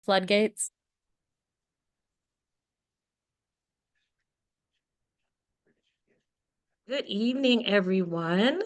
floodgates. Good evening, everyone.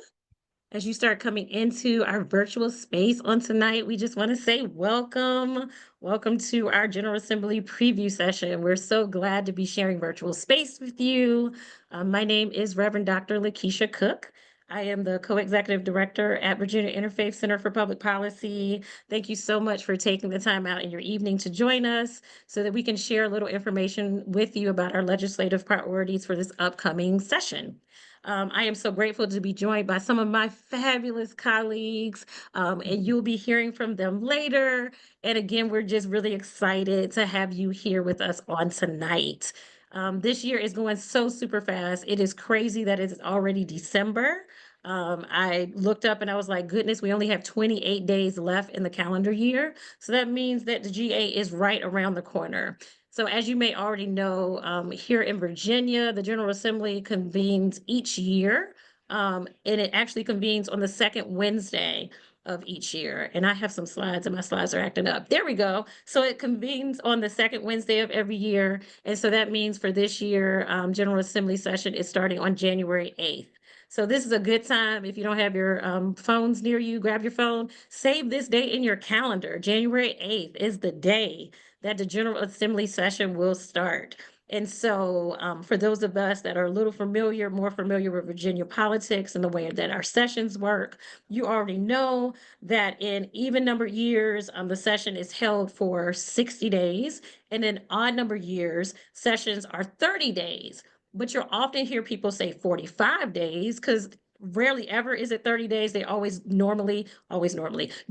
As you start coming into our virtual space on tonight, we just want to say welcome. Welcome to our General Assembly preview session. We're so glad to be sharing virtual space with you. My name is Reverend Dr. Lakeisha Cook. I am the co-executive director at Virginia Interfaith Center for Public Policy. Thank you so much for taking the time out in your evening to join us so that we can share a little information with you about our legislative priorities for this upcoming session. I am so grateful to be joined by some of my fabulous colleagues, and you'll be hearing from them later. And again, we're just really excited to have you here with us on tonight. This year is going so super fast. It is crazy that it's already December. I looked up and I was like, goodness, we only have 28 days left in the calendar year. So that means that the GA is right around the corner. So as you may already know, here in Virginia, the General Assembly convenes each year, and it actually convenes on the second Wednesday of each year. And I have some slides and my slides are acting up. There we go. So it convenes on the second Wednesday of every year. And so that means for this year, General Assembly session is starting on January 8th. So this is a good time. If you don't have your phones near you, grab your phone, save this date in your calendar. January 8th is the day that the General Assembly session will start. And so for those of us that are a little familiar, more familiar with Virginia politics and the way that our sessions work, you already know that in even number years, the session is held for 60 days. And in odd number years, sessions are 30 days. But you'll often hear people say 45 days because rarely ever is it 30 days. They always normally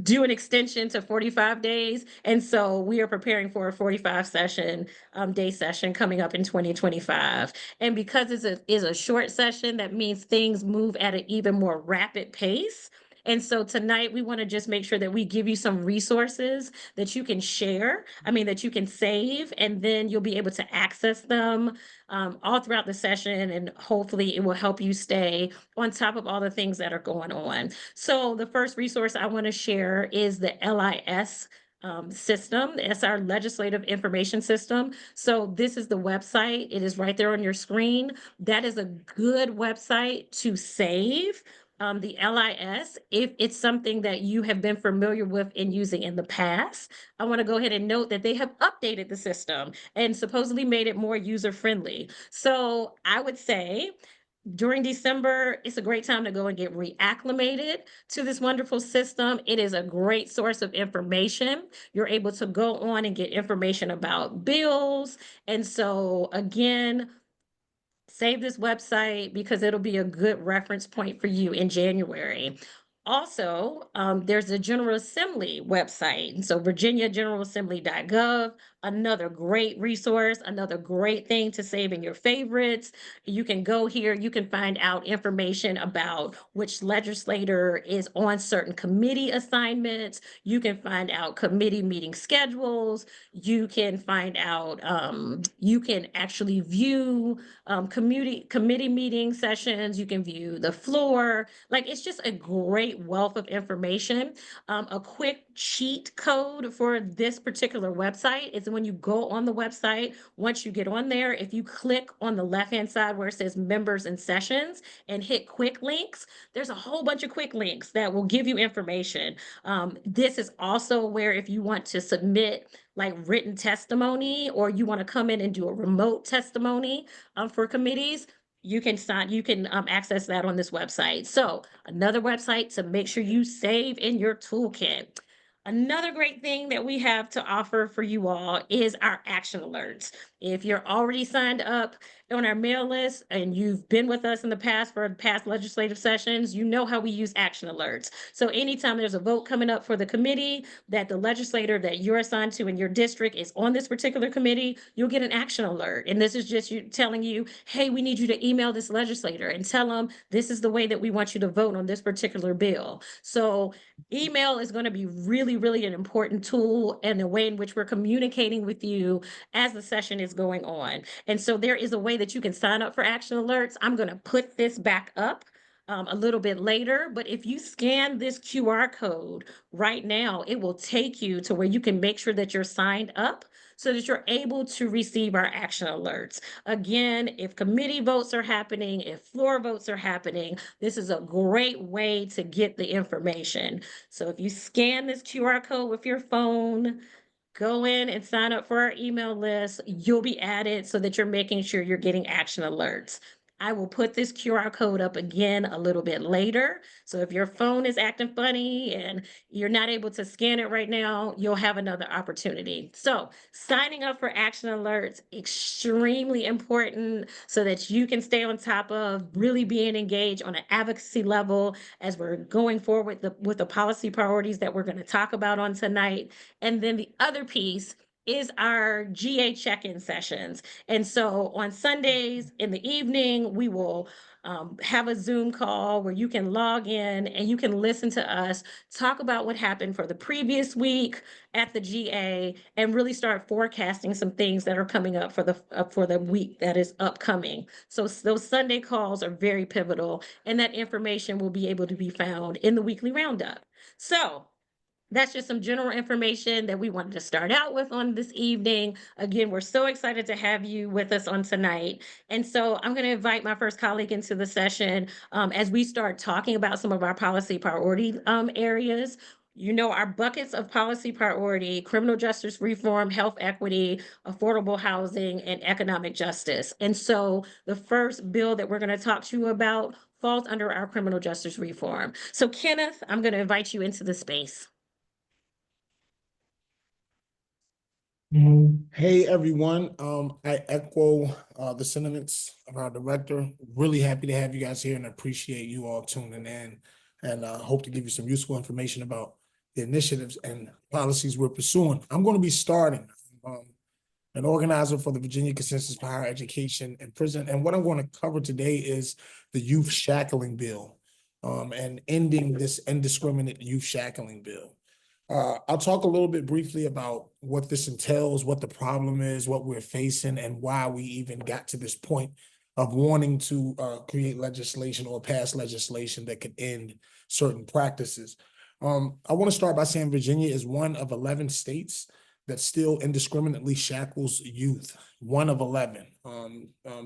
do an extension to 45 days. And so we are preparing for a 45 session day session coming up in 2025. And because it is a short session, that means things move at an even more rapid pace. And so tonight we want to just make sure that we give you some resources that you can share, that you can save, and then you'll be able to access them all throughout the session. And hopefully it will help you stay on top of all the things that are going on. So the first resource I want to share is the LIS system. It's our legislative information system. So this is the website. It is right there on your screen. That is a good website to save. The LIS, if it's something that you have been familiar with in using in the past, I want to go ahead and note that they have updated the system and supposedly made it more user-friendly. So I would say during December, it's a great time to go and get reacclimated to this wonderful system. It is a great source of information. You're able to go on and get information about bills. And so again, save this website because it'll be a good reference point for you in January. Also, there's the General Assembly website. And so virginiageneralassembly.gov, another great resource, another great thing to save in your favorites. You can go here, you can find out information about which legislator is on certain committee assignments. You can find out committee meeting schedules. You can find out, you can actually view committee meeting sessions. You can view the floor. Like it's just a great wealth of information. A quick cheat code for this particular website is when you go on the website, once you get on there, if you click on the left-hand side where it says members and sessions and hit quick links, there's a whole bunch of quick links that will give you information. This is also where if you want to submit like written testimony or you want to come in and do a remote testimony for committees, you can access that on this website. So another website to make sure you save in your toolkit. Another great thing that we have to offer for you all is our action alerts. If you're already signed up on our mail list and you've been with us in the past for past legislative sessions, you know how we use action alerts. So anytime there's a vote coming up for the committee that the legislator that you're assigned to in your district is on this particular committee, you'll get an action alert. And this is just you telling you, hey, we need you to email this legislator and tell them this is the way that we want you to vote on this particular bill. So email is going to be really, really an important tool and the way in which we're communicating with you as the session is going on. And so there is a way that you can sign up for action alerts. I'm going to put this back up a little bit later, but if you scan this QR code right now, it will take you to where you can make sure that you're signed up so that you're able to receive our action alerts. Again, if committee votes are happening, if floor votes are happening, this is a great way to get the information. So if you scan this QR code with your phone, go in and sign up for our email list. You'll be added so that you're making sure you're getting action alerts. I will put this QR code up again a little bit later. So if your phone is acting funny and you're not able to scan it right now, you'll have another opportunity. So signing up for action alerts, extremely important so that you can stay on top of really being engaged on an advocacy level as we're going forward with the policy priorities that we're going to talk about on tonight. And then the other piece is our GA check-in sessions. And so on Sundays in the evening, we will have a Zoom call where you can log in and you can listen to us talk about what happened for the previous week at the GA and really start forecasting some things that are coming up for the week that is upcoming. So those Sunday calls are very pivotal, and that information will be able to be found in the weekly roundup. So that's just some general information that we wanted to start out with on this evening. Again, we're so excited to have you with us on tonight. And so I'm going to invite my first colleague into the session as we start talking about some of our policy priority areas. You know, our buckets of policy priority: criminal justice reform, health equity, affordable housing, and economic justice. And so the first bill that we're going to talk to you about falls under our criminal justice reform. So Kenneth, I'm going to invite you into the space. Hey everyone, I echo the sentiments of our director. Really happy to have you guys here and appreciate you all tuning in, and hope to give you some useful information about the initiatives and policies we're pursuing. I'm going to be starting an organizer for the Virginia Consensus for Higher Education and Prison, and what I'm going to cover today is the youth shackling bill and ending this indiscriminate youth shackling bill. I'll talk a little bit briefly about what this entails, what the problem is, what we're facing, and why we even got to this point of wanting to create legislation or pass legislation that could end certain practices. I want to start by saying Virginia is one of 11 states that still indiscriminately shackles youth. One of 11.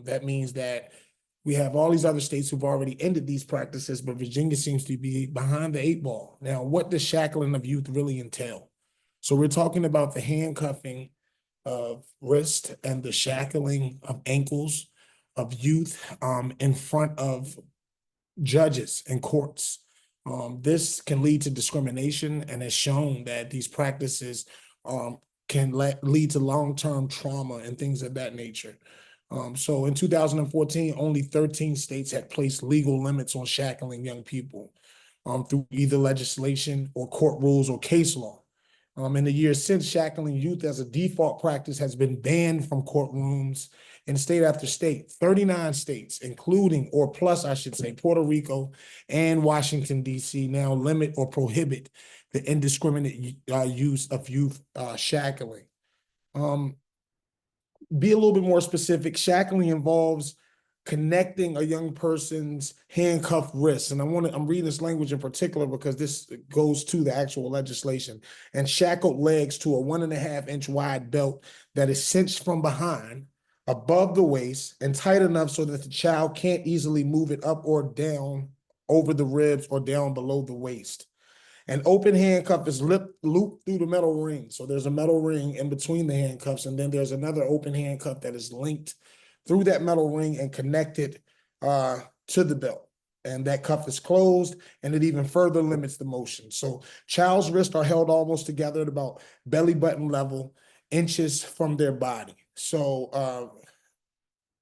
That means that we have all these other states who've already ended these practices, but Virginia seems to be behind the 8 ball. Now, what does shackling of youth really entail? So we're talking about the handcuffing of wrist and the shackling of ankles of youth in front of judges and courts. This can lead to discrimination and has shown that these practices can lead to long-term trauma and things of that nature. So in 2014, only 13 states had placed legal limits on shackling young people through either legislation or court rules or case law. In the years since, shackling youth as a default practice has been banned from courtrooms in state after state. 39 states, including, or plus I should say, Puerto Rico and Washington, D.C. now limit or prohibit the indiscriminate use of youth shackling. Be a little bit more specific. Shackling involves connecting a young person's handcuffed wrists. And I'm reading this language in particular because this goes to the actual legislation. And shackled legs to a 1.5-inch wide belt that is cinched from behind, above the waist, and tight enough so that the child can't easily move it up or down over the ribs or down below the waist. An open handcuff is looped through the metal ring. So there's a metal ring in between the handcuffs, and then there's another open handcuff that is linked through that metal ring and connected to the belt. And that cuff is closed, and it even further limits the motion. So child's wrists are held almost together at about belly button level, inches from their body. So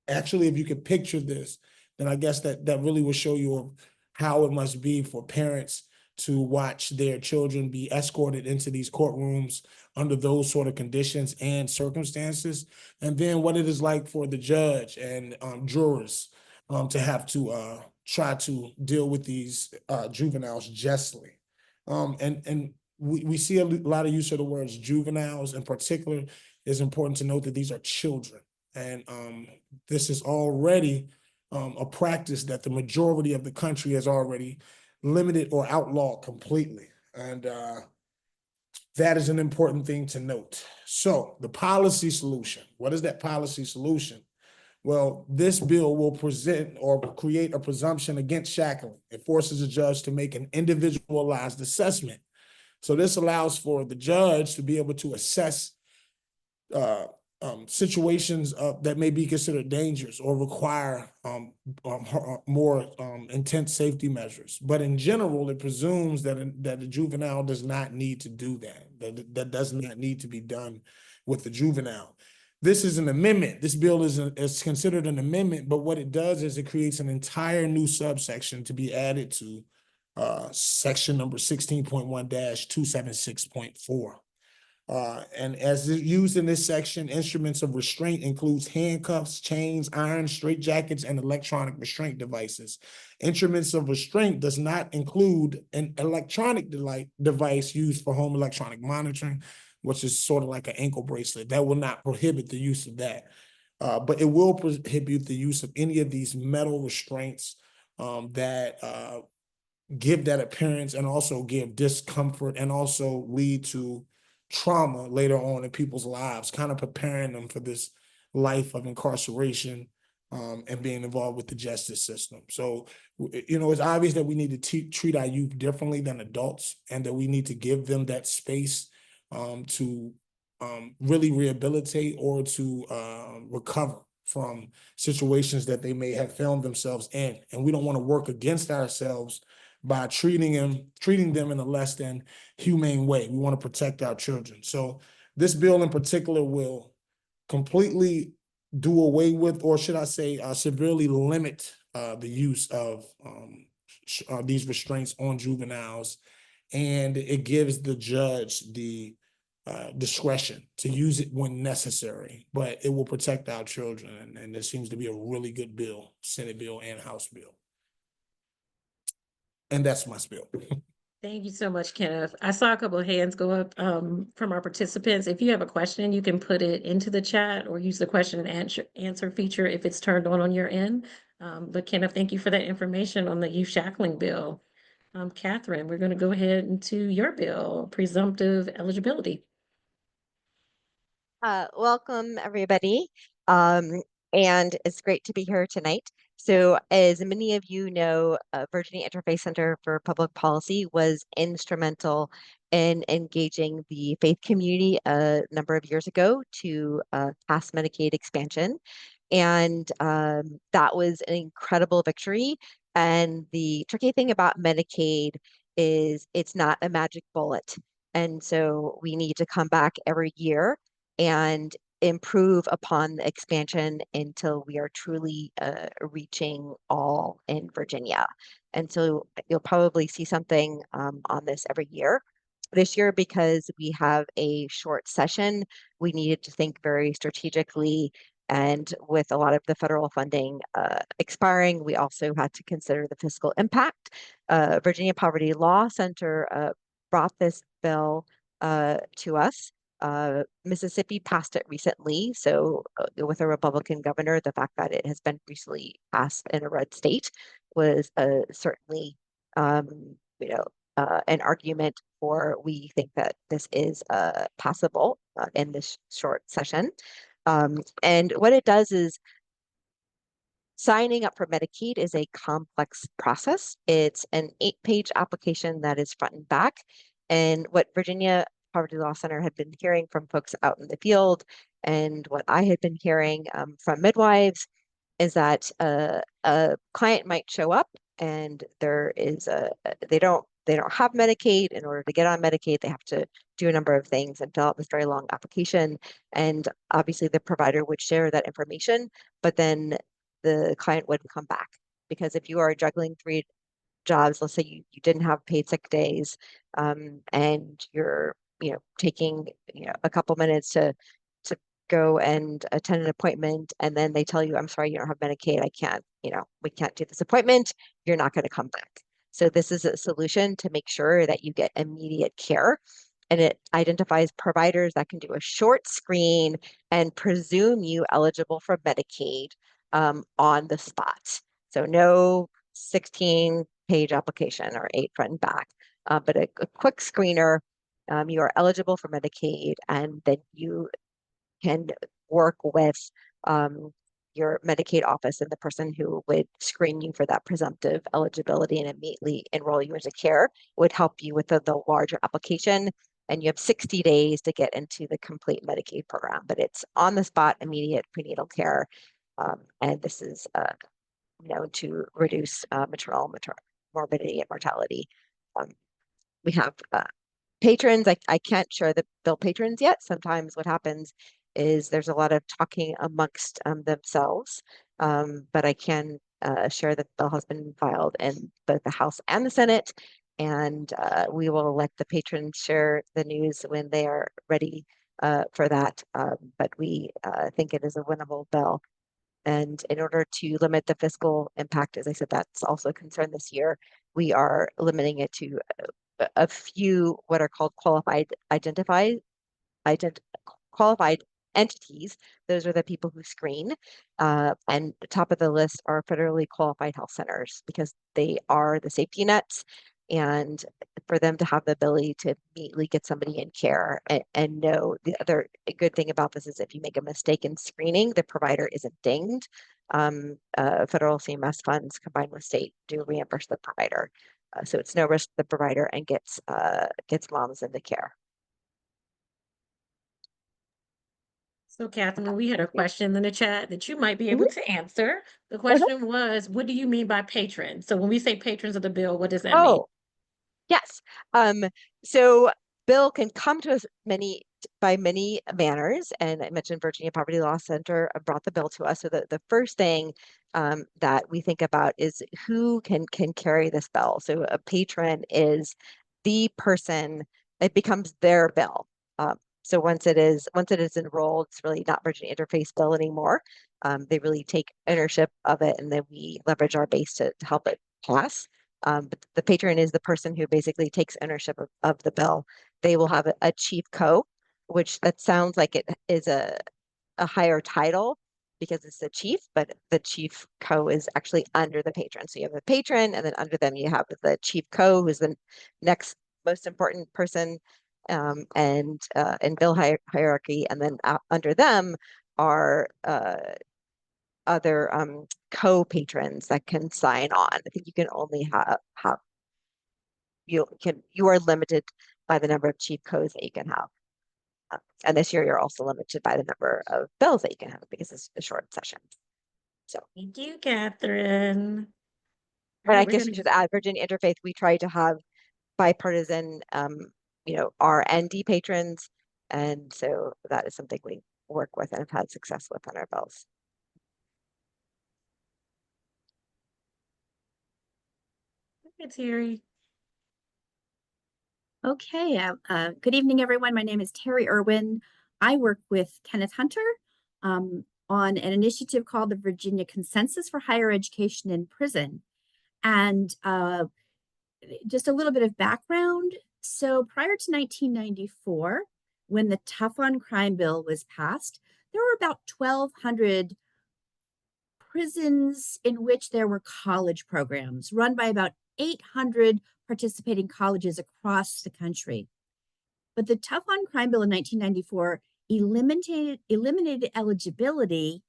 actually, if you could picture this, then I guess that really will show you how it must be for parents to watch their children be escorted into these courtrooms under those sort of conditions and circumstances, and then what it is like for the judge and jurors to have to try to deal with these juveniles justly. And we see a lot of use of the words juveniles in particular. It's important to note that these are children, and this is already a practice that the majority of the country has already limited or outlawed completely. And that is an important thing to note. So the policy solution, what is that policy solution? Well, this bill will present or create a presumption against shackling. It forces a judge to make an individualized assessment. So this allows for the judge to be able to assess uh, situations that may be considered dangerous or require more intense safety measures. But in general, it presumes that the juvenile does not need to do that does not need to be done with the juvenile. This is an amendment. This bill is considered an amendment, but what it does is it creates an entire new subsection to be added to section number 16.1-276.4. And as used in this section, instruments of restraint includes handcuffs, chains, irons, straitjackets, and electronic restraint devices. Instruments of restraint does not include an electronic device used for home electronic monitoring, which is sort of like an ankle bracelet. That will not prohibit the use of that. But it will prohibit the use of any of these metal restraints that give that appearance and also give discomfort and also lead to trauma later on in people's lives, kind of preparing them for this life of incarceration and being involved with the justice system. So, it's obvious that we need to treat our youth differently than adults, and that we need to give them that space to really rehabilitate or to recover from situations that they may have found themselves in. And we don't want to work against ourselves by treating them in a less than humane way. We want to protect our children. So this bill in particular will completely do away with, or should I say, severely limit the use of these restraints on juveniles, and it gives the judge the discretion to use it when necessary, but it will protect our children. And this seems to be a really good bill, Senate bill and House bill. And that's my spiel. Thank you so much, Kenneth. I saw a couple of hands go up from our participants. If you have a question, you can put it into the chat or use the question and answer feature if it's turned on your end. But Kenneth, thank you for that information on the youth shackling bill. Catherine, we're going to go ahead into your bill, presumptive eligibility. Welcome, everybody. And it's great to be here tonight. So as many of you know, Virginia Interfaith Center for Public Policy was instrumental in engaging the faith community a number of years ago to pass Medicaid expansion. And that was an incredible victory. And the tricky thing about Medicaid is it's not a magic bullet. And so we need to come back every year and improve upon the expansion until we are truly reaching all in Virginia. And so you'll probably see something on this every year. This year, because we have a short session, we needed to think very strategically. And with a lot of the federal funding expiring, we also had to consider the fiscal impact. Virginia Poverty Law Center brought this bill to us. Mississippi passed it recently. So with a Republican governor, the fact that it has been recently passed in a red state was certainly, an argument for we think that this is possible in this short session. And what it does is signing up for Medicaid is a complex process. It's an 8-page application that is front and back. And what Virginia Poverty Law Center had been hearing from folks out in the field, and what I had been hearing from midwives, is that a client might show up and there is they don't have Medicaid. In order to get on Medicaid, they have to do a number of things and fill out this very long application. And obviously the provider would share that information, but then the client wouldn't come back. Because if you are juggling 3 jobs, let's say you didn't have paid sick days, and you're taking a couple minutes to go and attend an appointment, and then they tell you, I'm sorry, you don't have Medicaid, I can't, we can't do this appointment, you're not going to come back. So this is a solution to make sure that you get immediate care. And it identifies providers that can do a short screen and presume you eligible for Medicaid on the spot. So no 16-page application or 8 front and back, but a quick screener. You are eligible for Medicaid, and then you can work with your Medicaid office and the person who would screen you for that presumptive eligibility and immediately enroll you into care would help you with the larger application. And you have 60 days to get into the complete Medicaid program, but it's on the spot, immediate prenatal care. And this is known to reduce maternal morbidity and mortality. We have patrons. I can't share the bill patrons yet. Sometimes what happens is there's a lot of talking amongst themselves, but I can share that the bill has been filed in both the House and the Senate, and we will let the patrons share the news when they are ready for that. But we think it is a winnable bill. And in order to limit the fiscal impact, as I said, that's also a concern this year, we are limiting it to a few what are called qualified entities. Those are the people who screen. And the top of the list are federally qualified health centers because they are the safety nets. And for them to have the ability to immediately get somebody in care and know the other good thing about this is if you make a mistake in screening, the provider isn't dinged. Federal CMS funds combined with state do reimburse the provider. So it's no risk to the provider and gets moms into care. So Catherine, we had a question in the chat that you might be able to answer. The question was, what do you mean by patron? So when we say patrons of the bill, what does that mean? Oh, yes. So bill can come to us by many manners, and I mentioned Virginia Poverty Law Center brought the bill to us. So the first thing that we think about is who can carry this bill. So a patron is the person; it becomes their bill. So once it is enrolled, it's really not Virginia Interfaith bill anymore. They really take ownership of it, and then we leverage our base to help it pass. But the patron is the person who basically takes ownership of the bill. They will have a chief co, which that sounds like it is a higher title because it's the chief, but the chief co is actually under the patron. So you have a patron, and then under them you have the chief co, who's the next most important person and in bill hierarchy, and then under them are other co-patrons that can sign on. I think you can only have you are limited by the number of chief co's that you can have. And this year you're also limited by the number of bills that you can have because it's a short session. So thank you, Catherine. and I guess you should add Virginia Interfaith. We try to have bipartisan R and D patrons. And so that is something we work with and have had success with on our bills. Hey, Terry. Okay, good evening, everyone. My name is Terry Irwin. I work with Kenneth Hunter on an initiative called the Virginia Consensus for Higher Education in Prison. And just a little bit of background. So prior to 1994, when the Tough on Crime bill was passed, there were about 1,200 prisons in which there were college programs run by about 800 participating colleges across the country. But the Tough on Crime bill in 1994 eliminated eligibility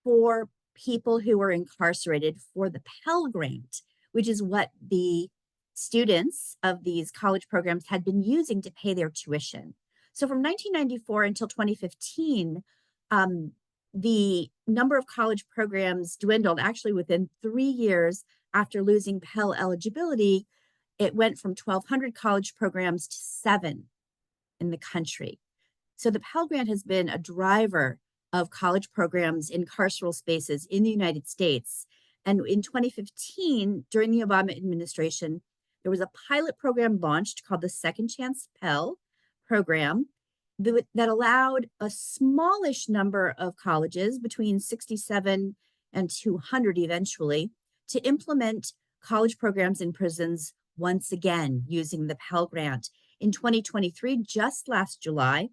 for people who were incarcerated for the Pell Grant, which is what the students of these college programs had been using to pay their tuition. So from 1994 until 2015, the number of college programs dwindled. Actually, within 3 years after losing Pell eligibility, it went from 1,200 college programs to 7 in the country. So the Pell Grant has been a driver of college programs in carceral spaces in the United States. And in 2015, during the Obama administration, there was a pilot program launched called the Second Chance Pell program that allowed a smallish number of colleges, between 67 and 200 eventually, to implement college programs in prisons once again using the Pell Grant. In 2023, just last July,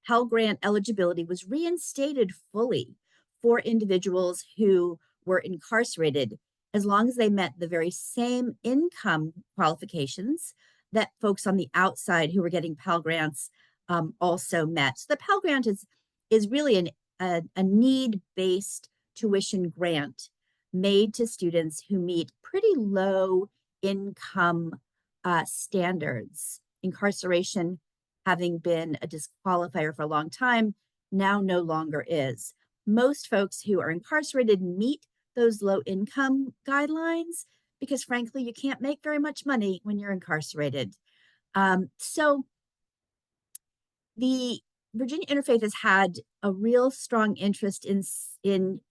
Pell Grant eligibility was reinstated fully for individuals who were incarcerated, as long as they met the very same income qualifications that folks on the outside who were getting Pell Grants also met. So the Pell Grant is really a need-based tuition grant made to students who meet pretty low income standards. Incarceration, having been a disqualifier for a long time, now no longer is. Most folks who are incarcerated meet those low income guidelines because frankly, you can't make very much money when you're incarcerated. So the Virginia Interfaith has had a real strong interest in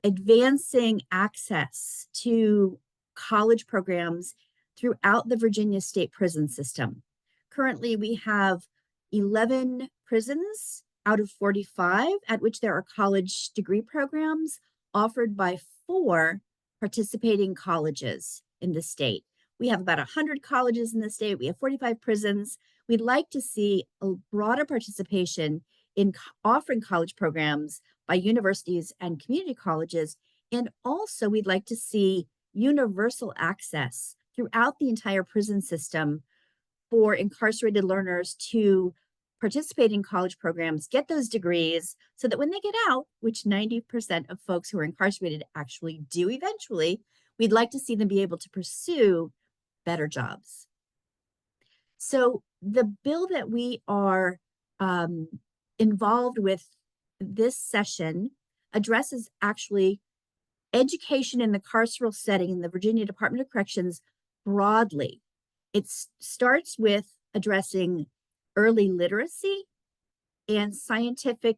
advancing access to college programs throughout the Virginia state prison system. Currently, we have 11 prisons out of 45 at which there are college degree programs offered by 4 participating colleges in the state. We have about 100 colleges in the state. We have 45 prisons. We'd like to see a broader participation in offering college programs by universities and community colleges. And also we'd like to see universal access throughout the entire prison system for incarcerated learners to participate in college programs, get those degrees, so that when they get out, which 90% of folks who are incarcerated actually do eventually, we'd like to see them be able to pursue better jobs. So the bill that we are involved with this session addresses actually education in the carceral setting in the Virginia Department of Corrections broadly. It starts with addressing early literacy and scientific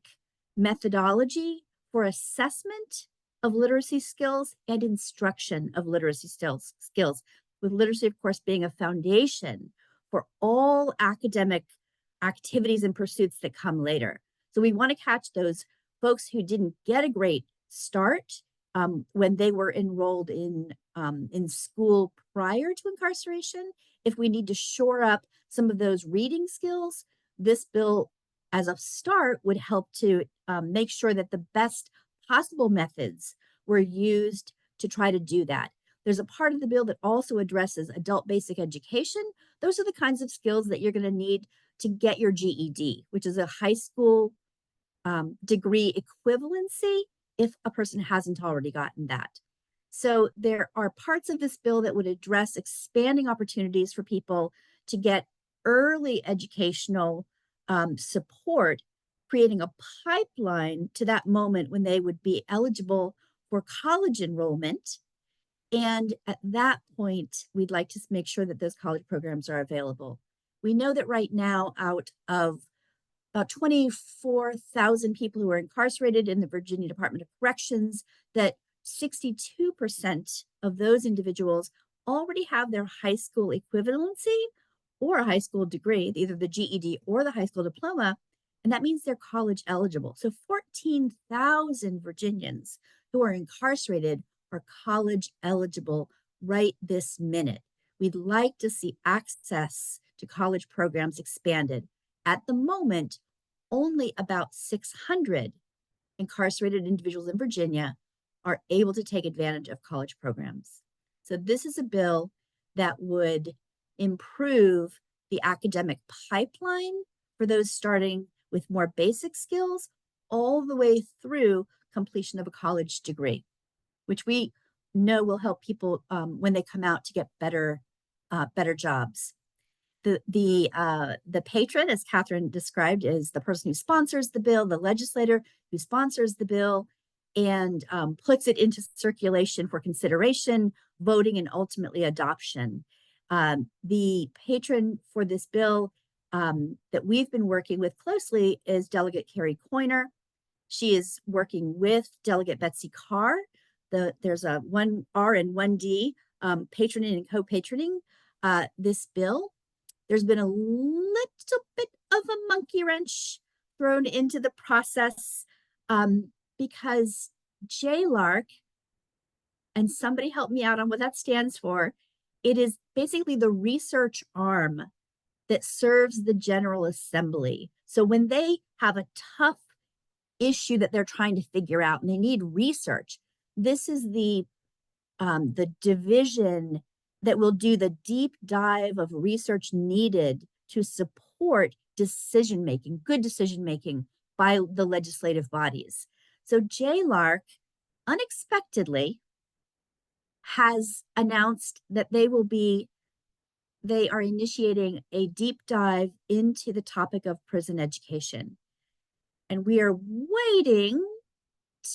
methodology for assessment of literacy skills and instruction of literacy skills, with literacy, of course, being a foundation for all academic activities and pursuits that come later. So we want to catch those folks who didn't get a great start when they were enrolled in school prior to incarceration. If we need to shore up some of those reading skills, this bill as a start would help to make sure that the best possible methods were used to try to do that. There's a part of the bill that also addresses adult basic education. Those are the kinds of skills that you're going to need to get your GED, which is a high school degree equivalency if a person hasn't already gotten that. So there are parts of this bill that would address expanding opportunities for people to get early educational support, creating a pipeline to that moment when they would be eligible for college enrollment. And at that point, we'd like to make sure that those college programs are available. We know that right now, out of about 24,000 people who are incarcerated in the Virginia Department of Corrections, that 62% of those individuals already have their high school equivalency or a high school degree, either the GED or the high school diploma, and that means they're college eligible. So 14,000 Virginians who are incarcerated are college eligible right this minute. We'd like to see access to college programs expanded. At the moment, only about 600 incarcerated individuals in Virginia are able to take advantage of college programs. So this is a bill that would improve the academic pipeline for those starting with more basic skills all the way through completion of a college degree, which we know will help people when they come out to get better jobs. The patron, as Catherine described, is the person who sponsors the bill, the legislator who sponsors the bill and puts it into circulation for consideration, voting, and ultimately adoption. The patron for this bill that we've been working with closely is Delegate Carrie Coiner. She is working with Delegate Betsy Carr. There's a 1R and 1D patroning and co-patroning this bill. There's been a little bit of a monkey wrench thrown into the process because JLARC, and somebody help me out on what that stands for, it is basically the research arm that serves the General Assembly. So when they have a tough issue that they're trying to figure out, and they need research. This is the division that will do the deep dive of research needed to support decision making, good decision making by the legislative bodies. So JLARC unexpectedly has announced that they are initiating a deep dive into the topic of prison education. And we are waiting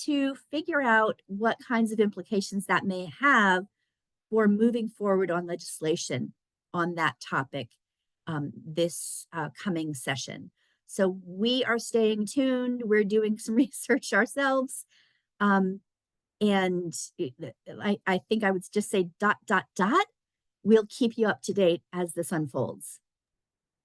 to figure out what kinds of implications that may have for moving forward on legislation on that topic this coming session. So we are staying tuned. We're doing some research ourselves. And I think I would just say ... We'll keep you up to date as this unfolds.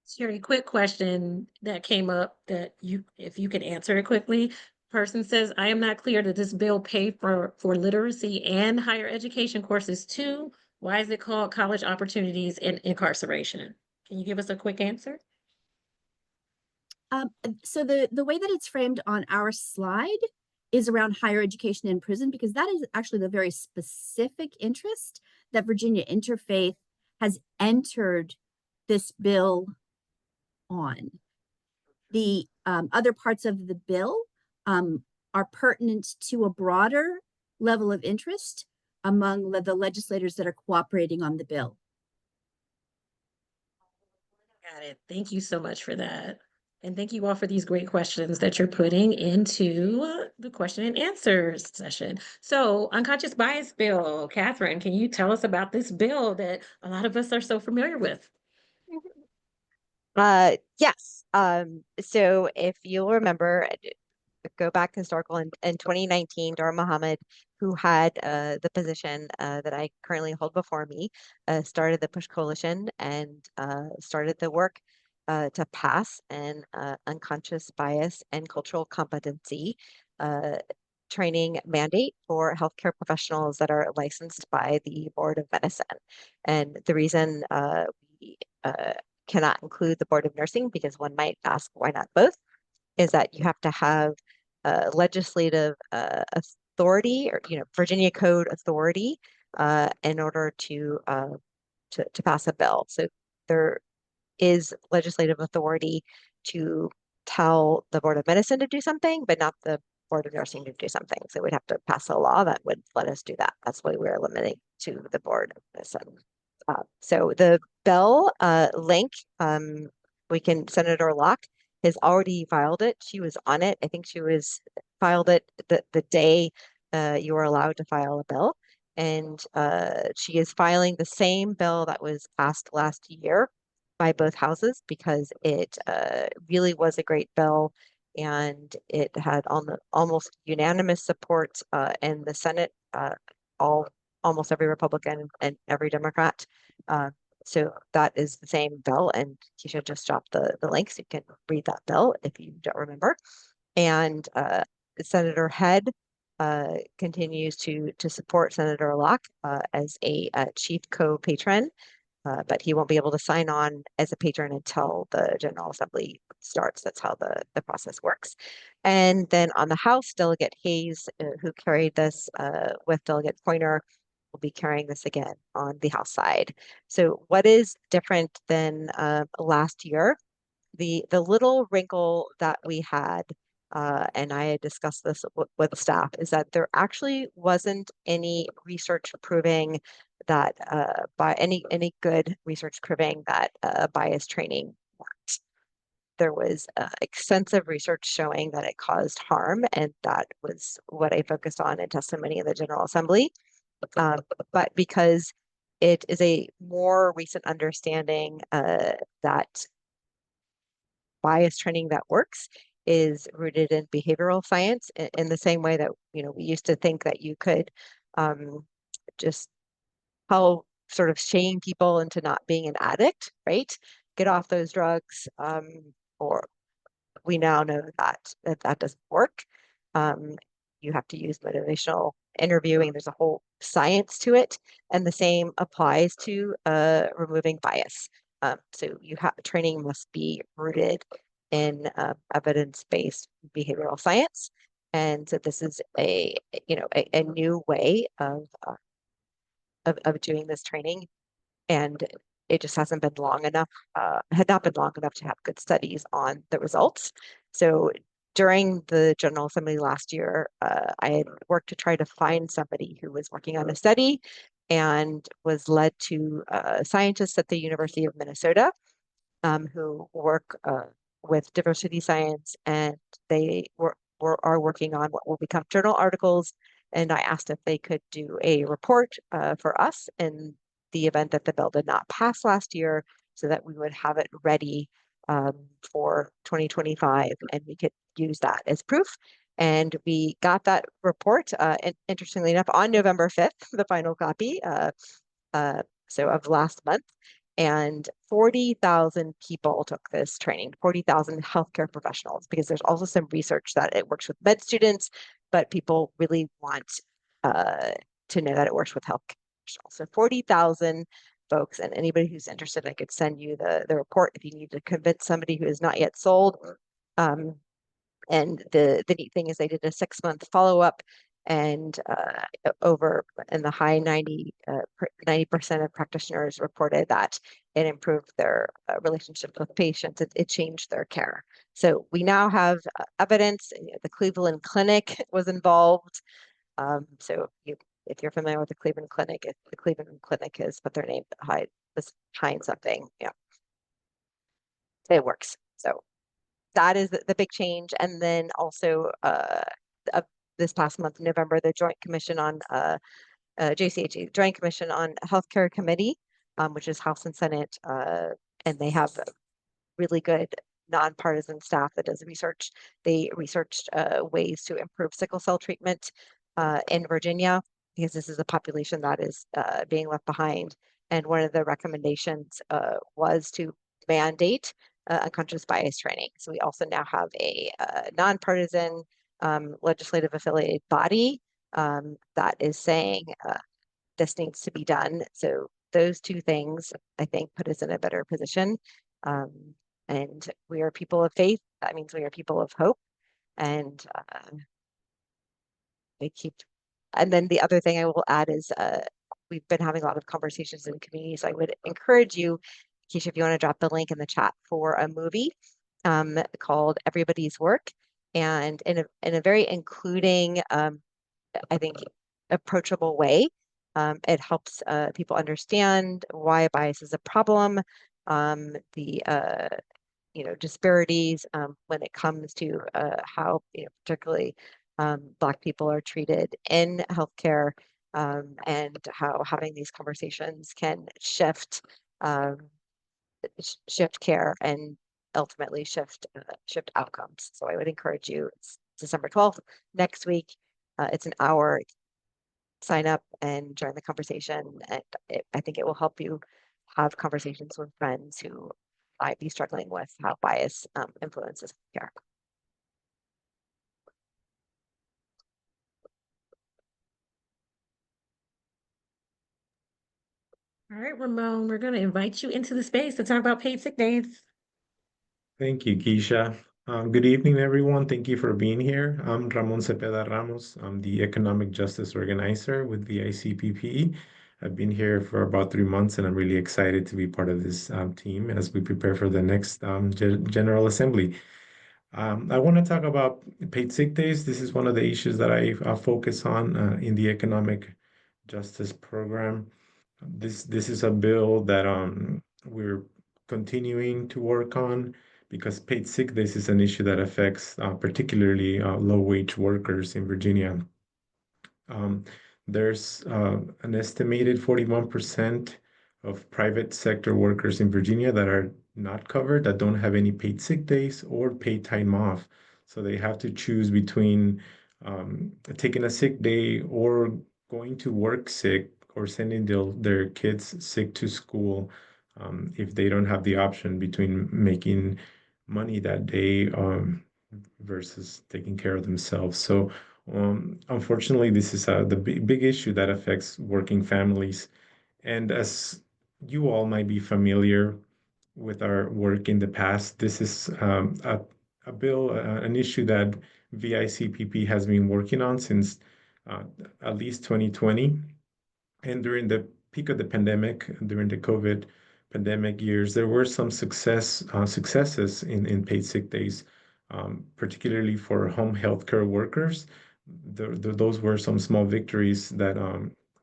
Sherry, quick question that came up that if you could answer it quickly. Person says, I am not clear that this bill pay for literacy and higher education courses too. Why is it called college opportunities and incarceration? Can you give us a quick answer? So the way that it's framed on our slide is around higher education in prison, because that is actually the very specific interest that Virginia Interfaith has entered this bill on. The other parts of the bill are pertinent to a broader level of interest among the legislators that are cooperating on the bill. Got it. Thank you so much for that. And thank you all for these great questions that you're putting into the question and answer session. So, unconscious bias bill, Catherine, can you tell us about this bill that a lot of us are so familiar with? Yes. So if you'll remember, go back historical in 2019, Dara Muhammad, who had the position that I currently hold before me, started the Push Coalition and started the work to pass an unconscious bias and cultural competency training mandate for healthcare professionals that are licensed by the Board of Medicine. And the reason we cannot include the Board of Nursing, because one might ask why not both, is that you have to have legislative authority, or Virginia Code authority in order to pass a bill. So there is legislative authority to tell the Board of Medicine to do something, but not the Board of Nursing to do something. So we'd have to pass a law that would let us do that. That's why we're limiting to the Board of Medicine. So the bill link, Senator Locke has already filed it. She was on it. I think she filed it the day you were allowed to file a bill. And she is filing the same bill that was passed last year by both houses, because it really was a great bill, and it had almost unanimous support in the Senate, almost every Republican and every Democrat. So that is the same bill, and you should just drop the link so you can read that bill if you don't remember. And Senator Head continues to support Senator Locke as a chief co-patron, but he won't be able to sign on as a patron until the General Assembly starts. That's how the process works. And then on the House, Delegate Hayes, who carried this with Delegate Pointer, will be carrying this again on the House side. So what is different than last year? The little wrinkle that we had, and I had discussed this with staff, is that there actually wasn't any research proving that by any good research proving that bias training worked. There was extensive research showing that it caused harm, and that was what I focused on in testimony in the General Assembly. But because it is a more recent understanding that bias training that works is rooted in behavioral science, in the same way that we used to think that you could just sort of shame people into not being an addict, right? Get off those drugs, or we now know that doesn't work. You have to use motivational interviewing. There's a whole science to it, and the same applies to removing bias. So training must be rooted in evidence-based behavioral science. And so this is a new way of doing this training. And it just hasn't been long enough, had not been long enough to have good studies on the results. So during the General Assembly last year, I had worked to try to find somebody who was working on a study and was led to scientists at the University of Minnesota who work with diversity science, and they are working on what will become journal articles. And I asked if they could do a report for us in the event that the bill did not pass last year, so that we would have it ready for 2025, and we could use that as proof. And we got that report, interestingly enough, on November 5th, the final copy, so of last month. And 40,000 people took this training, 40,000 healthcare professionals, because there's also some research that it works with med students, but people really want to know that it works with healthcare professionals. So 40,000 folks, and anybody who's interested, I could send you the report if you need to convince somebody who is not yet sold. And the neat thing is they did a 6-month follow-up, and over in the high 90% of practitioners reported that it improved their relationship with patients. It changed their care. So we now have evidence. The Cleveland Clinic was involved. So if you're familiar with the Cleveland Clinic, if the Cleveland Clinic is put their name behind something, yeah, it works. So that is the big change. And then also this past month, November, the Joint Commission on JCHE, Joint Commission on Healthcare Committee, which is House and Senate, and they have really good nonpartisan staff that does research. They researched ways to improve sickle cell treatment in Virginia, because this is a population that is being left behind. And one of the recommendations was to mandate unconscious bias training. So we also now have a nonpartisan legislative affiliated body that is saying this needs to be done. So those two things, I think, put us in a better position. And we are people of faith. That means we are people of hope. And and then the other thing I will add is we've been having a lot of conversations in the community. So I would encourage you, Keisha, if you want to drop the link in the chat for a movie called Everybody's Work. And in a very including, I think, approachable way, it helps people understand why bias is a problem, the disparities when it comes to how particularly Black people are treated in healthcare, and how having these conversations can shift care and ultimately shift outcomes. So I would encourage you. It's December 12th next week. It's an hour. Sign up and join the conversation, and I think it will help you have conversations with friends who might be struggling with how bias influences care. All right, Ramon, we're going to invite you into the space to talk about paid sick days. Thank you, Keisha. Good evening, everyone. Thank you for being here. I'm Ramon Cepeda Ramos. I'm the Economic Justice Organizer with the ICPP. I've been here for about 3 months, and I'm really excited to be part of this team as we prepare for the next General Assembly. I want to talk about paid sick days. This is one of the issues that I focus on in the Economic Justice Program. This is a bill that we're continuing to work on, because paid sick days is an issue that affects particularly low-wage workers in Virginia. There's an estimated 41% of private sector workers in Virginia that are not covered, that don't have any paid sick days or paid time off. So they have to choose between taking a sick day or going to work sick, or sending their kids sick to school, if they don't have the option between making money that day versus taking care of themselves. So unfortunately, this is the big issue that affects working families. And as you all might be familiar, with our work in the past. This is a bill, an issue that VICPP has been working on since uh, at least 2020. And during the peak of the pandemic, during the COVID pandemic years, there were some successes in paid sick days, particularly for home healthcare workers. Those were some small victories that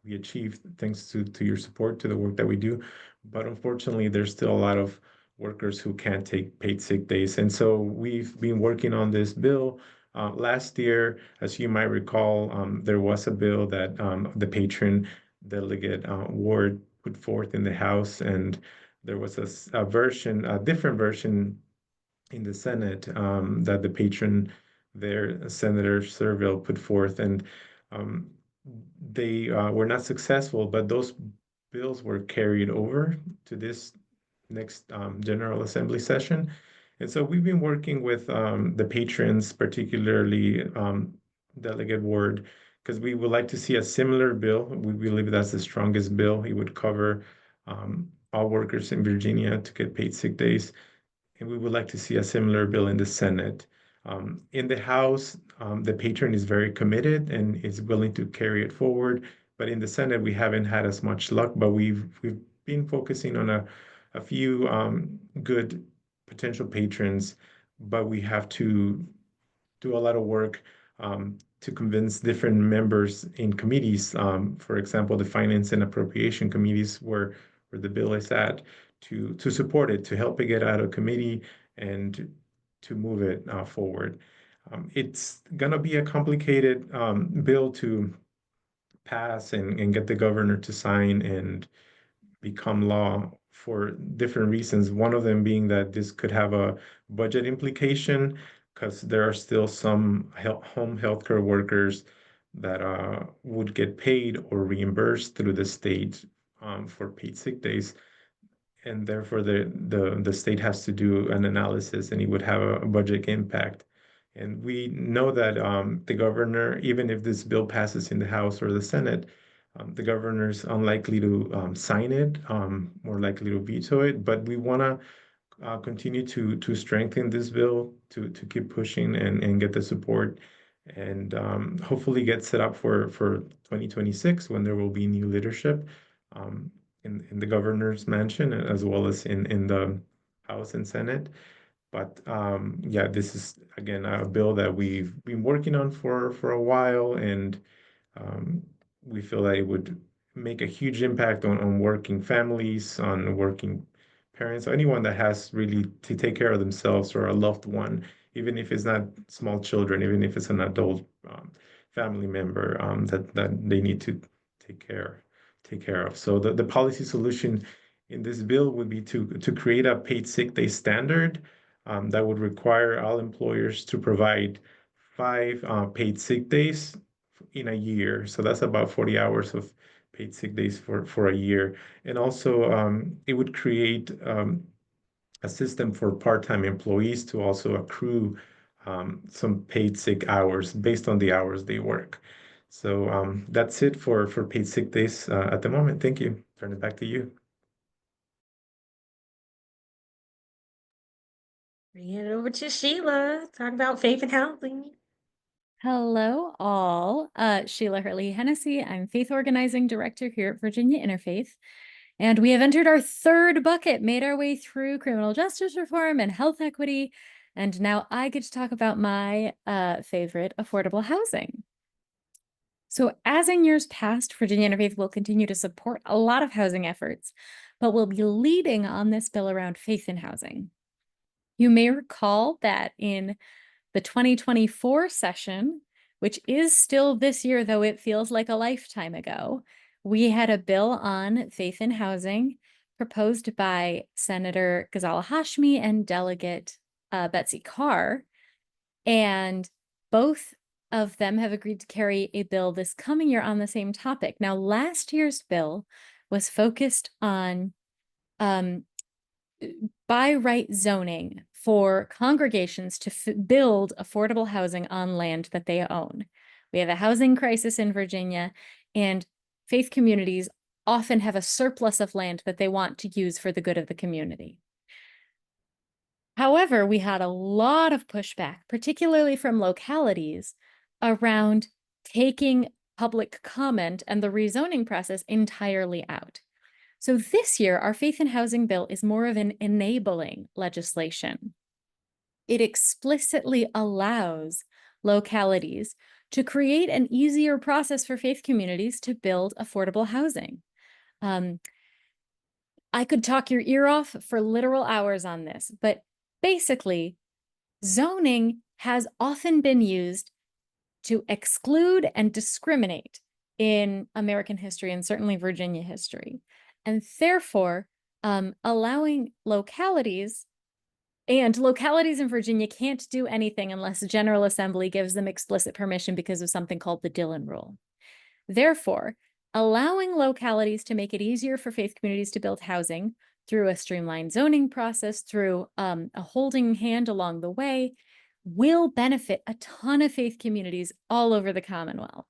we achieved thanks to your support, to the work that we do. But unfortunately, there's still a lot of workers who can't take paid sick days. And so we've been working on this bill. Last year, as you might recall, there was a bill that the patron delegate Ward put forth in the House, and there was a different version in the Senate that the patron there, Senator Serville, put forth, and um, they were not successful, but those bills were carried over to this next General Assembly session. And so we've been working with the patrons, particularly Delegate Ward, because we would like to see a similar bill. We believe that's the strongest bill. It would cover all workers in Virginia to get paid sick days. And we would like to see a similar bill in the Senate. In the House, the patron is very committed and is willing to carry it forward. But in the Senate, we haven't had as much luck, but we've been focusing on a few good potential patrons, but we have to do a lot of work to convince different members in committees, for example, the Finance and Appropriation committees where the bill is at, to support it, to help it get out of committee and to move it forward. It's gonna be a complicated bill to pass and get the governor to sign and become law for different reasons. One of them being that this could have a budget implication because there are still some home healthcare workers that would get paid or reimbursed through the state for paid sick days. And therefore the state has to do an analysis and it would have a budget impact. And we know that the governor, even if this bill passes in the House or the Senate, the governor's unlikely to sign it, more likely to veto it. But we want to continue to strengthen this bill, to keep pushing and get the support, and hopefully get set up for 2026 when there will be new leadership in the governor's mansion as well as in the House and Senate. But yeah, this is again a bill that we've been working on for a while, and we feel that it would make a huge impact on working families, on working parents, anyone that has really to take care of themselves or a loved one, even if it's not small children, even if it's an adult family member that they need to take care of. So the policy solution in this bill would be to create a paid sick day standard that would require all employers to provide 5 paid sick days in a year. So that's about 40 hours of paid sick days for a year. And also, it would create a system for part-time employees to also accrue some paid sick hours based on the hours they work. So that's it for paid sick days at the moment. Thank you. Turn it back to you. Bring it over to Sheila. Talk about faith and housing. Hello, all. Sheila Hurley Hennessy. I'm Faith Organizing Director here at Virginia Interfaith. And we have entered our third bucket, made our way through criminal justice reform and health equity. And now I get to talk about my favorite, affordable housing. So as in years past, Virginia Interfaith will continue to support a lot of housing efforts, but we'll be leading on this bill around faith in housing. You may recall that in the 2024 session, which is still this year, though it feels like a lifetime ago, we had a bill on faith in housing proposed by Senator Ghazala Hashmi and Delegate Betsy Carr. And both of them have agreed to carry a bill this coming year on the same topic. Now, last year's bill was focused on by right zoning for congregations to build affordable housing on land that they own. We have a housing crisis in Virginia, and faith communities often have a surplus of land that they want to use for the good of the community. However, we had a lot of pushback, particularly from localities, around taking public comment and the rezoning process entirely out. So this year, our Faith in Housing bill is more of an enabling legislation. It explicitly allows localities to create an easier process for faith communities to build affordable housing. I could talk your ear off for literal hours on this, but basically, zoning has often been used to exclude and discriminate in American history and certainly Virginia history. And therefore, allowing localities in Virginia can't do anything unless the General Assembly gives them explicit permission because of something called the Dillon Rule. Therefore, allowing localities to make it easier for faith communities to build housing through a streamlined zoning process, through a holding hand along the way, will benefit a ton of faith communities all over the Commonwealth.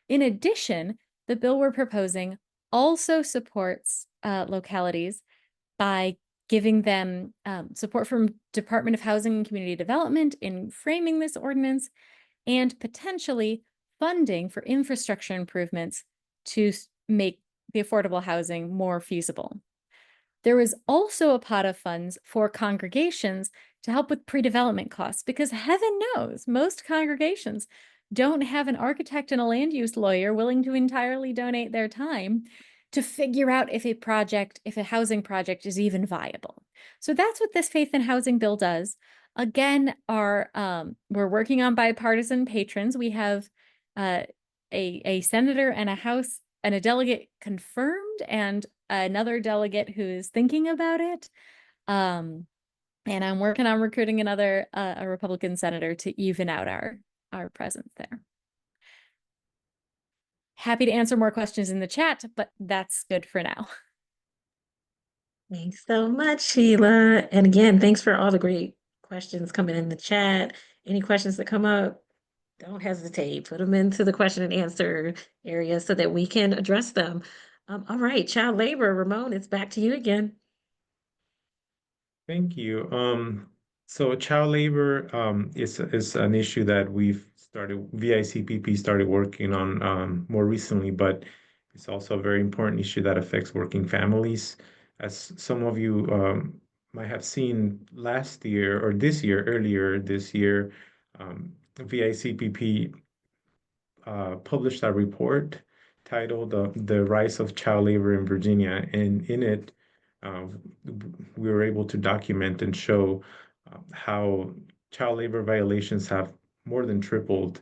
In addition, the bill we're proposing also supports localities by giving them support from Department of Housing and Community Development in framing this ordinance, and potentially funding for infrastructure improvements to make the affordable housing more feasible. There is also a pot of funds for congregations to help with pre-development costs, because heaven knows most congregations don't have an architect and a land use lawyer willing to entirely donate their time to figure out if a housing project is even viable. So that's what this Faith in Housing bill does. Again, we're working on bipartisan patrons. We have a senator and a House and a delegate confirmed, and another delegate who is thinking about it. And I'm working on recruiting a Republican senator to even out our presence there. Happy to answer more questions in the chat, but that's good for now. Thanks so much, Sheila. And again, thanks for all the great questions coming in the chat. Any questions that come up, don't hesitate. Put them into the question and answer area so that we can address them. All right, child labor, Ramon, it's back to you again. Thank you. So child labor is an issue that VICPP started working on more recently, but it's also a very important issue that affects working families. As some of you might have seen last year or earlier this year, VICPP published a report titled The Rise of Child Labor in Virginia. And in it, we were able to document and show how child labor violations have more than tripled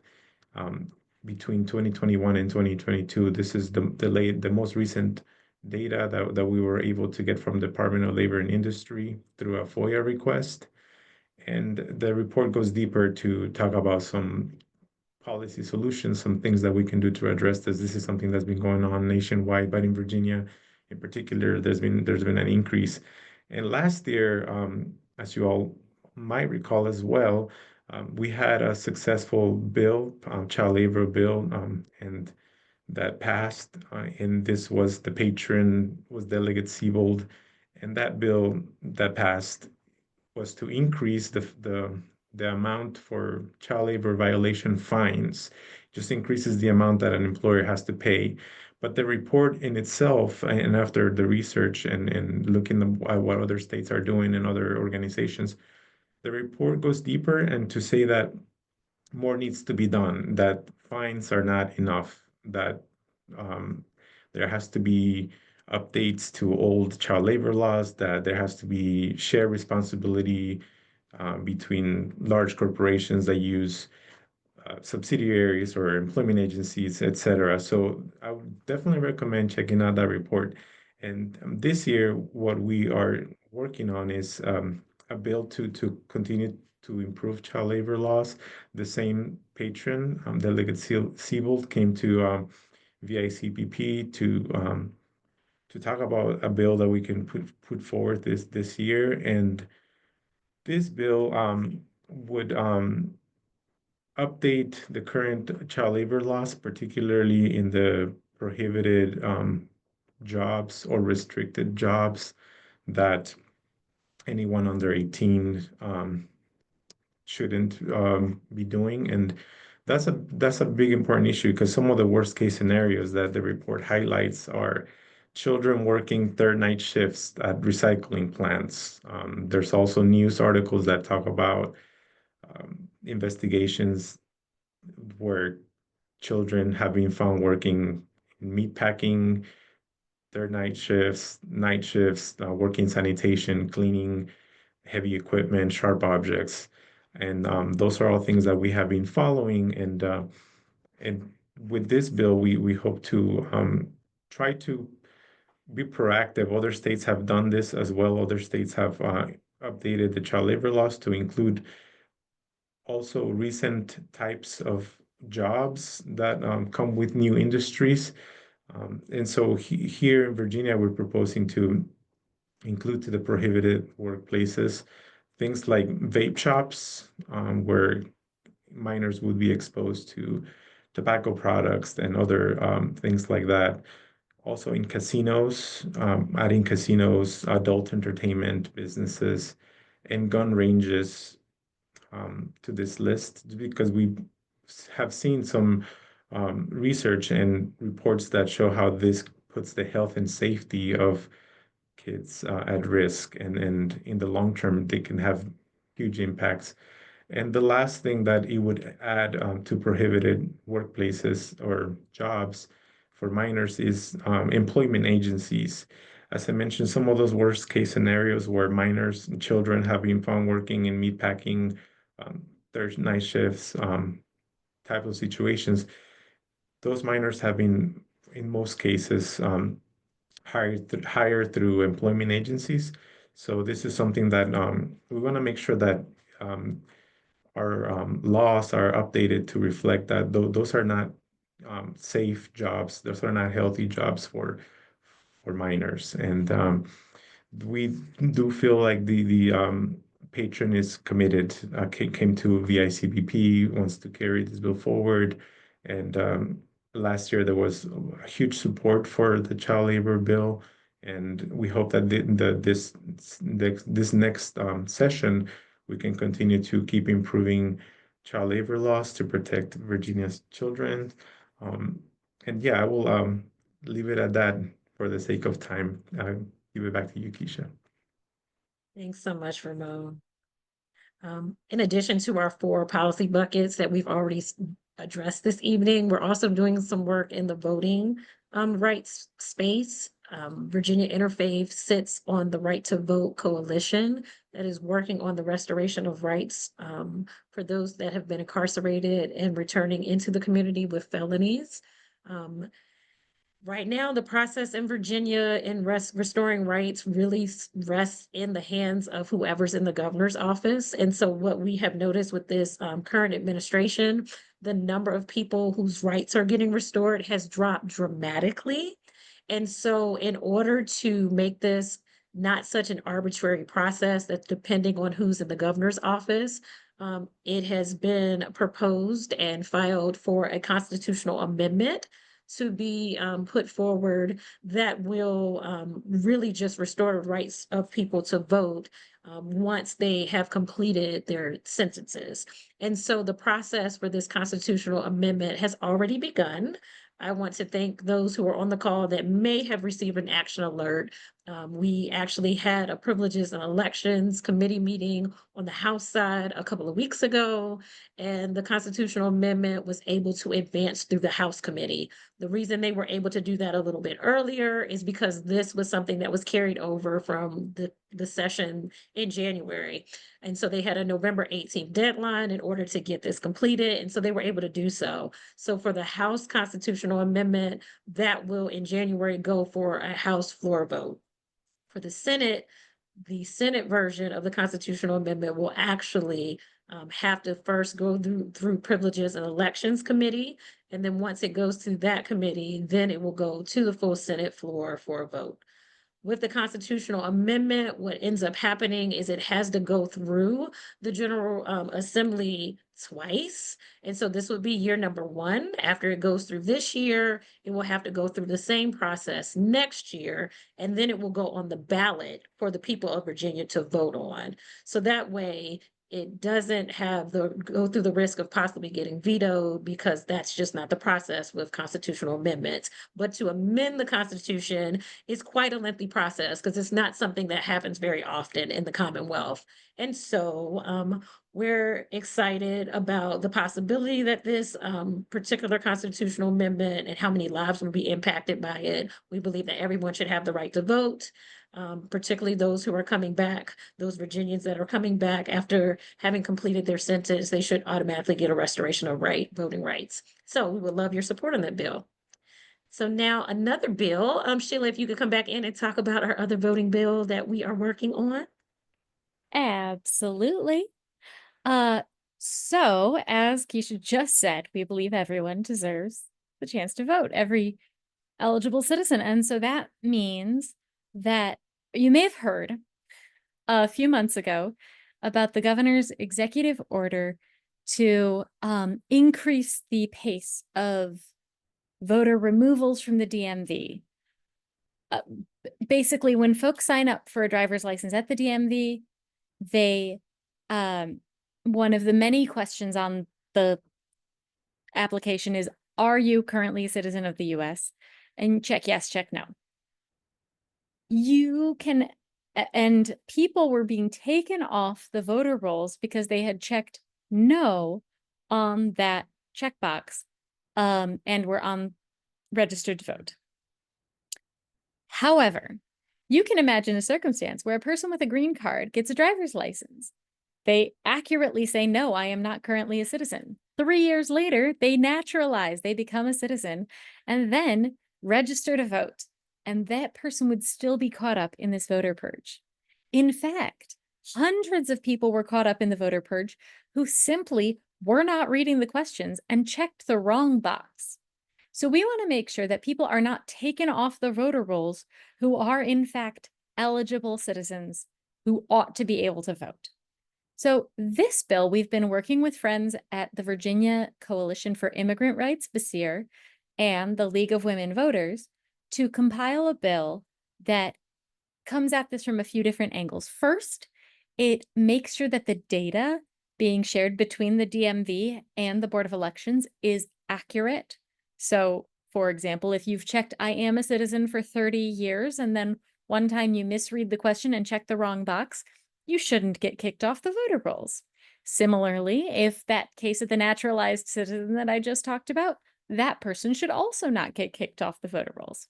between 2021 and 2022. This is the most recent data that we were able to get from Department of Labor and Industry through a FOIA request. And the report goes deeper to talk about some policy solutions, some things that we can do to address this. This is something that's been going on nationwide, but in Virginia in particular, there's been an increase. And last year, as you all might recall as well, we had a successful bill, child labor bill, and that passed. And this was Delegate Siebold, and that bill that passed was to increase the amount for child labor violation fines, just increases the amount that an employer has to pay. But the report in itself, and after the research and looking at what other states are doing and other organizations, the report goes deeper and to say that more needs to be done, that fines are not enough, that there has to be updates to old child labor laws, that there has to be shared responsibility between large corporations that use subsidiaries or employment agencies, etc. So I would definitely recommend checking out that report. And this year, what we are working on is a bill to continue to improve child labor laws. The same patron, Delegate Siebold, came to VICPP to talk about a bill that we can put forward this year. And this bill would update the current child labor laws, particularly in the prohibited jobs or restricted jobs that anyone under 18 shouldn't be doing. And that's a big important issue, because some of the worst case scenarios that the report highlights are children working third night shifts at recycling plants. There's also news articles that talk about investigations where children have been found working in meat packing, third night shifts, working sanitation, cleaning heavy equipment, sharp objects. And those are all things that we have been following. And with this bill, we hope to try to be proactive. Other states have done this as well. Other states have updated the child labor laws to include also recent types of jobs that come with new industries. And so here in Virginia, we're proposing to include to the prohibited workplaces things like vape shops, where minors would be exposed to tobacco products and other things like that. Also in casinos, adding casinos, adult entertainment businesses, and gun ranges to this list, because we have seen some research and reports that show how this puts the health and safety of kids at risk, and in the long term, they can have huge impacts. And the last thing that it would add to prohibited workplaces or jobs for minors is employment agencies. As I mentioned, some of those worst case scenarios where minors and children have been found working in meatpacking, there's night shifts, type of situations. Those minors have been, in most cases, hired through employment agencies. So this is something that we want to make sure that our laws are updated to reflect that those are not safe jobs. Those are not healthy jobs for minors. And we do feel like the patron is committed, came to VICBP, wants to carry this bill forward. And last year there was huge support for the child labor bill. And we hope that this next session, we can continue to keep improving child labor laws to protect Virginia's children. And yeah, I will leave it at that for the sake of time. Give it back to you, Keisha. Thanks so much, Ramon. In addition to our 4 policy buckets that we've already addressed this evening, we're also doing some work in the voting rights space. Virginia Interfaith sits on the Right to Vote Coalition that is working on the restoration of rights for those that have been incarcerated and returning into the community with felonies. Right now, the process in Virginia in restoring rights really rests in the hands of whoever's in the governor's office. And so what we have noticed with this current administration, the number of people whose rights are getting restored has dropped dramatically. And so in order to make this not such an arbitrary process that's depending on who's in the governor's office, it has been proposed and filed for a constitutional amendment to be put forward that will really just restore the rights of people to vote once they have completed their sentences. And so the process for this constitutional amendment has already begun. I want to thank those who are on the call that may have received an action alert. We actually had a Privileges and Elections Committee meeting on the House side a couple of weeks ago, and the constitutional amendment was able to advance through the House committee. The reason they were able to do that a little bit earlier is because this was something that was carried over from the session in January. And so they had a November 18th deadline in order to get this completed. And so they were able to do so. So for the House constitutional amendment, that will in January go for a House floor vote. For the Senate version of the constitutional amendment will actually have to first go through Privileges and Elections Committee. And then once it goes through that committee, then it will go to the full Senate floor for a vote. With the constitutional amendment, what ends up happening is it has to go through the General Assembly twice. And so this would be year number 1. After it goes through this year, it will have to go through the same process next year, and then it will go on the ballot for the people of Virginia to vote on. So that way, it doesn't have go through the risk of possibly getting vetoed, because that's just not the process with constitutional amendments. But to amend the Constitution is quite a lengthy process, because it's not something that happens very often in the Commonwealth. And so we're excited about the possibility that this particular constitutional amendment and how many lives will be impacted by it. We believe that everyone should have the right to vote, particularly those who are coming back, those Virginians that are coming back after having completed their sentence. They should automatically get a restoration of voting rights. So we would love your support on that bill. So now another bill, Sheila, if you could come back in and talk about our other voting bill that we are working on. Absolutely. So as Keisha just said, we believe everyone deserves the chance to vote, every eligible citizen. And so that means that you may have heard a few months ago about the governor's executive order to increase the pace of voter removals from the DMV. Basically, when folks sign up for a driver's license at the DMV, they one of the many questions on the application is, are you currently a citizen of the US? And check yes, check no. You can, and people were being taken off the voter rolls because they had checked no on that checkbox and were on registered to vote. However, you can imagine a circumstance where a person with a green card gets a driver's license. They accurately say, no, I am not currently a citizen. 3 years later, they naturalize, they become a citizen, and then register to vote. And that person would still be caught up in this voter purge. In fact, hundreds of people were caught up in the voter purge who simply were not reading the questions and checked the wrong box. So we want to make sure that people are not taken off the voter rolls who are in fact eligible citizens who ought to be able to vote. So this bill, we've been working with friends at the Virginia Coalition for Immigrant Rights, VACIR, and the League of Women Voters to compile a bill that comes at this from a few different angles. First, it makes sure that the data being shared between the DMV and the Board of Elections is accurate. So, for example, if you've checked I am a citizen for 30 years and then one time you misread the question and check the wrong box, you shouldn't get kicked off the voter rolls. Similarly, if that case of the naturalized citizen that I just talked about, that person should also not get kicked off the voter rolls.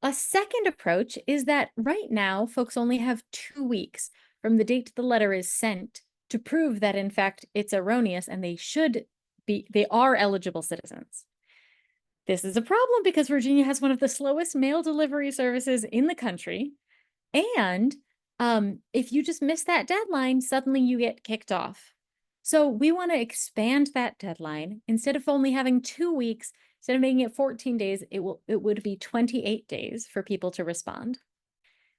A second approach is that right now, folks only have 2 weeks from the date the letter is sent to prove that, in fact, it's erroneous and they are eligible citizens. This is a problem because Virginia has one of the slowest mail delivery services in the country. And if you just miss that deadline, suddenly you get kicked off. So we want to expand that deadline. Instead of only having 2 weeks, instead of making it 14 days, it would be 28 days for people to respond.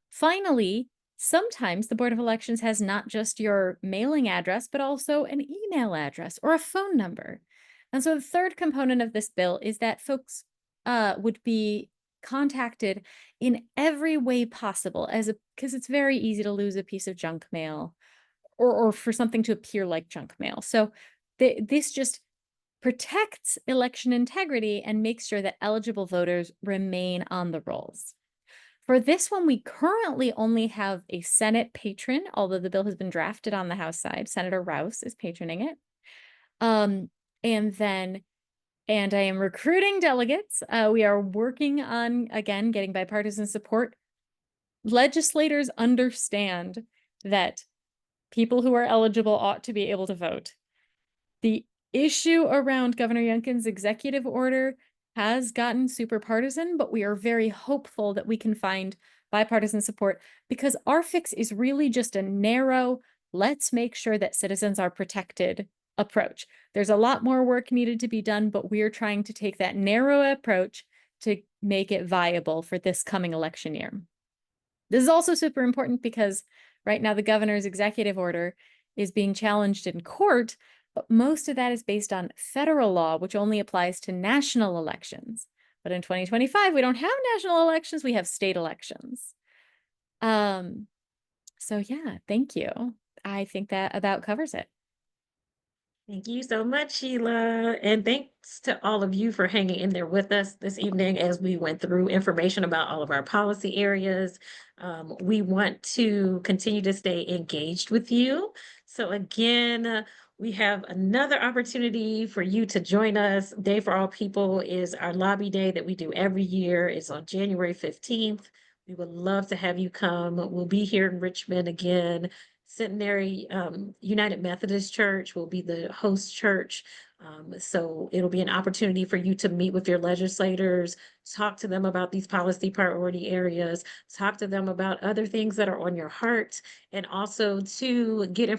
Finally, sometimes the Board of Elections has not just your mailing address, but also an email address or a phone number. And so the third component of this bill is that folks would be contacted in every way possible, because it's very easy to lose a piece of junk mail or for something to appear like junk mail. So this just protects election integrity and makes sure that eligible voters remain on the rolls. For this one, we currently only have a Senate patron, although the bill has been drafted on the House side. Senator Rouse is patroning it. And I am recruiting delegates. We are working on, again, getting bipartisan support. Legislators understand that people who are eligible ought to be able to vote. The issue around Governor Youngkin's executive order has gotten super partisan, but we are very hopeful that we can find bipartisan support because our fix is really just a narrow, let's make sure that citizens are protected approach. There's a lot more work needed to be done, but we're trying to take that narrow approach to make it viable for this coming election year. This is also super important because right now the governor's executive order is being challenged in court, but most of that is based on federal law, which only applies to national elections. But in 2025, we don't have national elections, we have state elections. So yeah, thank you. I think that about covers it. Thank you so much, Sheila. And thanks to all of you for hanging in there with us this evening as we went through information about all of our policy areas. We want to continue to stay engaged with you. So again, we have another opportunity for you to join us. Day for All People is our lobby day that we do every year. It's on January 15th. We would love to have you come. We'll be here in Richmond again. Centenary United Methodist Church will be the host church. So it'll be an opportunity for you to meet with your legislators, talk to them about these policy priority areas, talk to them about other things that are on your heart, and also to get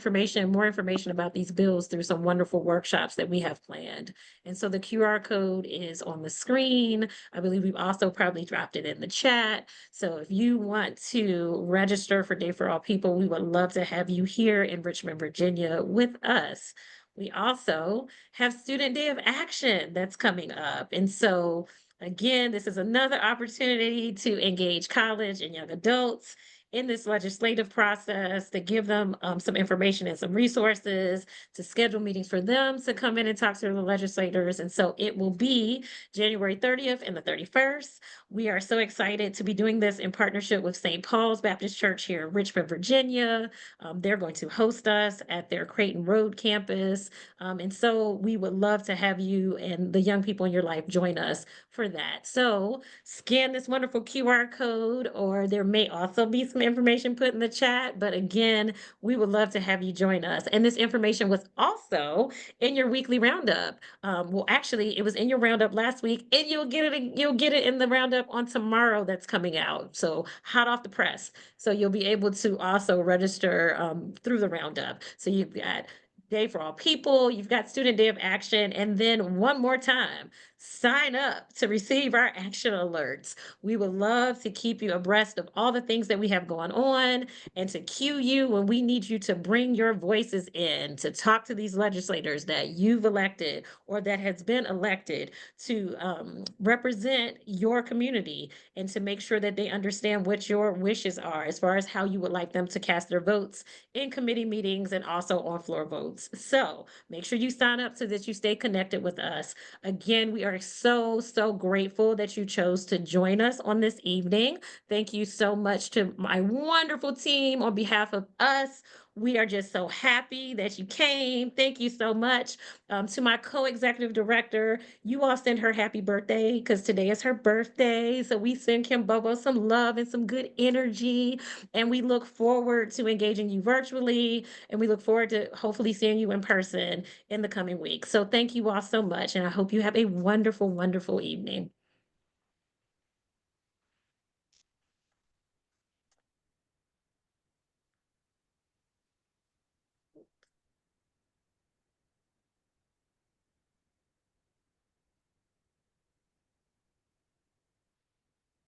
more information about these bills through some wonderful workshops that we have planned. And so the QR code is on the screen. I believe we've also probably dropped it in the chat. So if you want to register for Day for All People, we would love to have you here in Richmond, Virginia with us. We also have Student Day of Action that's coming up. And so again, this is another opportunity to engage college and young adults in this legislative process, to give them some information and some resources, to schedule meetings for them to come in and talk to the legislators. And so it will be January 30th and the 31st. We are so excited to be doing this in partnership with St. Paul's Baptist Church here in Richmond, Virginia. They're going to host us at their Creighton Road campus. And so we would love to have you and the young people in your life join us for that. So scan this wonderful QR code, or there may also be some information put in the chat. But again, we would love to have you join us. And this information was also in your weekly roundup. Well, actually, it was in your roundup last week, and you'll get it in the roundup on tomorrow that's coming out. So hot off the press. So you'll be able to also register through the roundup. So you've got Day for All People, you've got Student Day of Action, and then one more time, sign up to receive our action alerts. We would love to keep you abreast of all the things that we have going on, and to cue you when we need you to bring your voices in to talk to these legislators that you've elected or that has been elected to represent your community, and to make sure that they understand what your wishes are as far as how you would like them to cast their votes in committee meetings and also on floor votes. So make sure you sign up so that you stay connected with us. Again, we are so grateful that you chose to join us on this evening. Thank you so much to my wonderful team on behalf of us. We are just so happy that you came. Thank you so much. To my co-executive director, you all send her happy birthday because today is her birthday. So we send Kim Bobo some love and some good energy. And we look forward to engaging you virtually. And we look forward to hopefully seeing you in person in the coming weeks. So thank you all so much. And I hope you have a wonderful, wonderful evening.